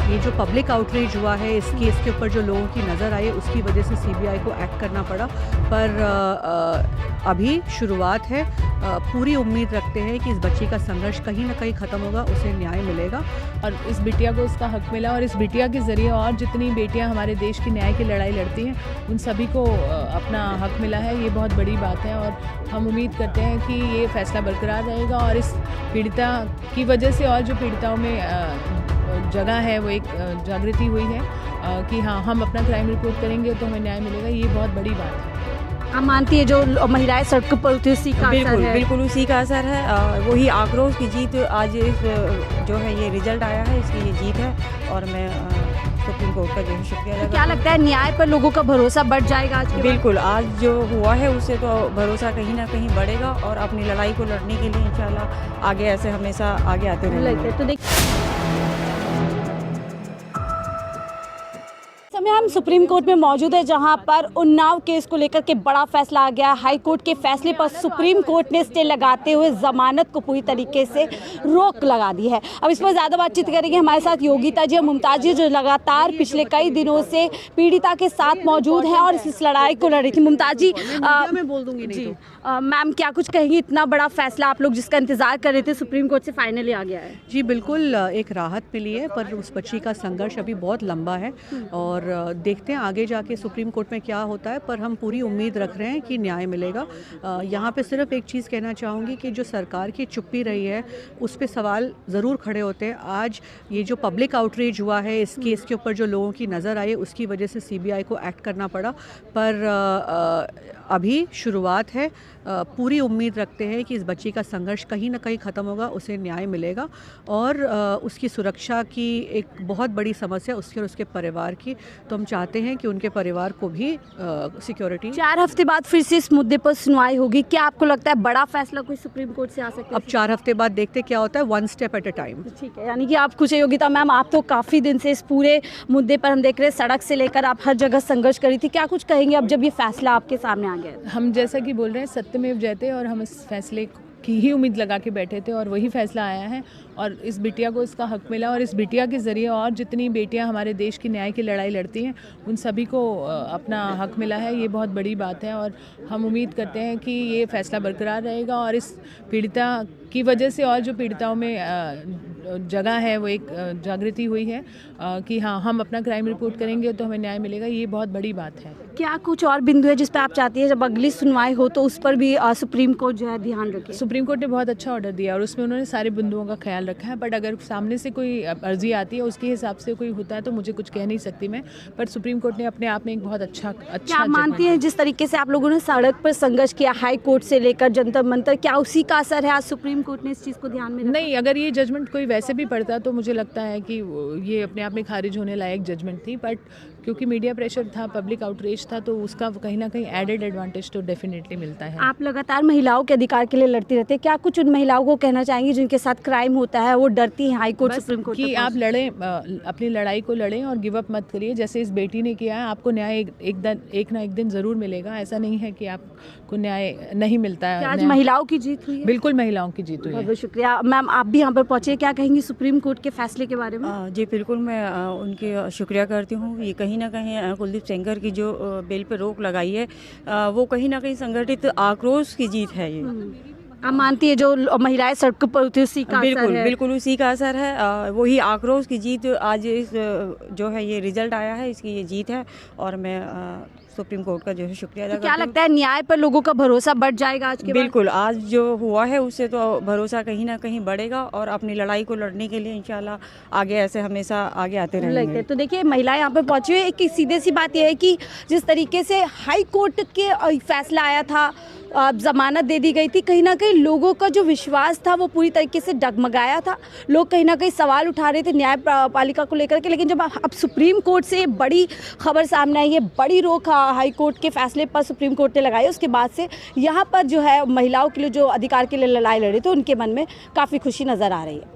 ये जो public outreach हुआ है इस केस के ऊपर जो लोगों की नज़र आई उसकी वजह से सीबीआई को एक्ट करना पड़ा, पर अभी शुरुआत है। पूरी उम्मीद रखते हैं कि इस बच्ची का संघर्ष कहीं ना कहीं ख़त्म होगा, उसे न्याय मिलेगा और इस बिटिया को उसका हक मिला और इस बिटिया के ज़रिए और जितनी बेटियां हमारे देश की न्याय की लड़ाई लड़ती हैं उन सभी को अपना हक मिला है। ये बहुत बड़ी बात है और हम उम्मीद करते हैं कि ये फैसला बरकरार रहेगा और इस पीड़िता की वजह से और जो पीड़िताओं में जगह है वो एक जागृति हुई है कि हाँ, हम अपना क्राइम रिपोर्ट करेंगे तो हमें न्याय मिलेगा। ये बहुत बड़ी बात है। आप मानती है जो महिलाएं सड़क पर उतरी उसी का असर है? बिल्कुल उसी का असर है। वही आक्रोश की जीत आज जो है ये रिजल्ट आया है, इसकी ये जीत है और मैं सुप्रीम कोर्ट का जो है शुक्रिया अदा क्या लगता है न्याय पर लोगों का भरोसा बढ़ जाएगा आज के बाद? बिल्कुल, आज जो हुआ है उससे तो भरोसा कहीं ना कहीं बढ़ेगा और अपनी लड़ाई को लड़ने के लिए इंशाल्लाह आगे ऐसे हमेशा आगे आते रहेंगे। तो देखिए समय हम सुप्रीम कोर्ट में मौजूद है जहां पर उन्नाव केस को लेकर के बड़ा फैसला आ गया। हाई कोर्ट के फैसले पर सुप्रीम कोर्ट ने स्टे लगाते हुए जमानत को पूरी तरीके से रोक लगा दी है। अब इस पर ज़्यादा बातचीत करेंगे हमारे साथ योगिता जी और मुमताज जी जो लगातार पिछले कई दिनों से पीड़िता के साथ मौजूद हैं और इस लड़ाई को लड़ रही थी। मुमताज जी मैं बोल दूंगी नहीं तो। मैम क्या कुछ कहेंगी, इतना बड़ा फैसला आप लोग जिसका इंतजार कर रहे थे सुप्रीम कोर्ट से फाइनली आ गया है? जी बिल्कुल, एक राहत मिली है, पर उस बच्ची का संघर्ष अभी बहुत लंबा है और देखते हैं आगे जाके सुप्रीम कोर्ट में क्या होता है, पर हम पूरी उम्मीद रख रहे हैं कि न्याय मिलेगा। यहाँ पे सिर्फ एक चीज़ कहना चाहूँगी कि जो सरकार की चुप्पी रही है उस पे सवाल ज़रूर खड़े होते हैं। आज ये जो पब्लिक आउटरीच हुआ है इस केस के ऊपर जो लोगों की नज़र आई उसकी वजह से सीबीआई को एक्ट करना पड़ा, पर अभी शुरुआत है। पूरी उम्मीद रखते हैं कि इस बच्ची का संघर्ष कहीं ना कहीं ख़त्म होगा, उसे न्याय मिलेगा और उसकी सुरक्षा की एक बहुत बड़ी समस्या उसके और उसके परिवार की, तो हम चाहते हैं कि उनके परिवार को भी सिक्योरिटी। 4 हफ्ते बाद फिर से इस मुद्दे पर सुनवाई होगी। क्या आपको लगता है बड़ा फैसला कोई सुप्रीम कोर्ट से आ सकता है? अब 4 हफ्ते बाद देखते क्या होता है, 1 स्टेप एट अ टाइम। ठीक है, यानी कि आप कुछ योगिता मैम, आप तो काफ़ी दिन से इस पूरे मुद्दे पर हम देख रहे हैं, सड़क से लेकर आप हर जगह संघर्ष करी थी। क्या कुछ कहेंगे अब जब ये फैसला आपके सामने आ गया? हम जैसा कि बोल रहे हैं सत्यमेव जयते और हम इस फैसले की ही उम्मीद लगा के बैठे थे और वही फैसला आया है और इस बिटिया को इसका हक मिला और इस बिटिया के ज़रिए और जितनी बेटियां हमारे देश की न्याय की लड़ाई लड़ती हैं उन सभी को अपना हक मिला है। ये बहुत बड़ी बात है और हम उम्मीद करते हैं कि ये फैसला बरकरार रहेगा और इस पीड़िता की वजह से और जो पीड़िताओं में जगह है वो एक जागृति हुई है कि हाँ, हम अपना क्राइम रिपोर्ट करेंगे तो हमें न्याय मिलेगा। ये बहुत बड़ी बात है। क्या कुछ और बिंदु है जिस पर आप चाहती है जब अगली सुनवाई हो तो उस पर भी सुप्रीम कोर्ट जो है ध्यान रखे? सुप्रीम कोर्ट ने बहुत अच्छा ऑर्डर दिया और उसमें उन्होंने सारे बिंदुओं का ख्याल रखा है, बट अगर सामने से कोई अर्जी आती है उसके हिसाब से कोई होता है तो मुझे कुछ कह नहीं सकती मैं, पर सुप्रीम कोर्ट ने अपने आप में एक बहुत अच्छा क्या आप मानती हैं जिस तरीके से आप लोगों ने सड़क पर संघर्ष किया हाई कोर्ट से लेकर जंतर मंतर, क्या उसी का असर है आज सुप्रीम कोर्ट ने इस चीज़ को ध्यान में रखा? नहीं, अगर ये जजमेंट कोई वैसे भी पड़ता तो मुझे लगता है कि ये अपने आप में खारिज होने लायक जजमेंट थी, बट क्योंकि मीडिया प्रेशर था, पब्लिक आउटरीच था, तो उसका कहीं ना कहीं एडेड एडवांटेज तो डेफिनेटली मिलता है। आप लगातार महिलाओं के अधिकार के लिए लड़ती रहती है, क्या कुछ उन महिलाओं को कहना चाहेंगी जिनके साथ क्राइम होता है, वो डरती हैं हाई कोर्ट सुप्रीम कोर्ट कि आप लड़ें, अपनी लड़ाई को लड़ें और गिव अप मत करिए। जैसे इस बेटी ने किया है, आपको न्याय एक ना एक दिन ज़रूर मिलेगा। ऐसा नहीं है कि आपको न्याय नहीं मिलता है। आज महिलाओं की जीत हुई है? बिल्कुल महिलाओं की जीत हुई है। बहुत शुक्रिया मैम, आप भी यहाँ पर पहुँचे, क्या कहेंगी सुप्रीम कोर्ट के फैसले के बारे में? जी बिल्कुल, मैं उनकी शुक्रिया करती हूँ। ये कहीं ना कहीं कुलदीप सेंगर की जो बेल पर रोक लगाई है वो कहीं ना कहीं संगठित आक्रोश की जीत है। ये आप मानती है जो महिलाएं सड़क पर उतरी उसी का असर है? बिल्कुल उसी का असर है। वही आक्रोश की जीत आज जो है ये रिजल्ट आया है, इसकी ये जीत है और मैं सुप्रीम कोर्ट का जो है शुक्रिया अदा करती हूँ। क्या लगता है न्याय पर लोगों का भरोसा बढ़ जाएगा आज के बाद? बिल्कुल, आज जो हुआ है उससे तो भरोसा कहीं ना कहीं बढ़ेगा और अपनी लड़ाई को लड़ने के लिए इंशाल्लाह आगे ऐसे हमेशा आगे आते रहेंगे। तो देखिए महिलाएं यहाँ पर पहुंची हुई है। एक सीधे सी बात यह है कि जिस तरीके से हाई कोर्ट के फैसला आया था, ज़मानत दे दी गई थी, कहीं ना कहीं लोगों का जो विश्वास था वो पूरी तरीके से डगमगाया था। लोग कहीं ना कहीं सवाल उठा रहे थे न्यायपालिका को लेकर के, लेकिन जब अब सुप्रीम कोर्ट से बड़ी खबर सामने आई है, बड़ी रोक हाई कोर्ट के फैसले पर सुप्रीम कोर्ट ने लगाई, उसके बाद से यहाँ पर जो है महिलाओं के लिए जो अधिकार के लिए लड़ाई लड़ी तो उनके मन में काफ़ी खुशी नज़र आ रही है।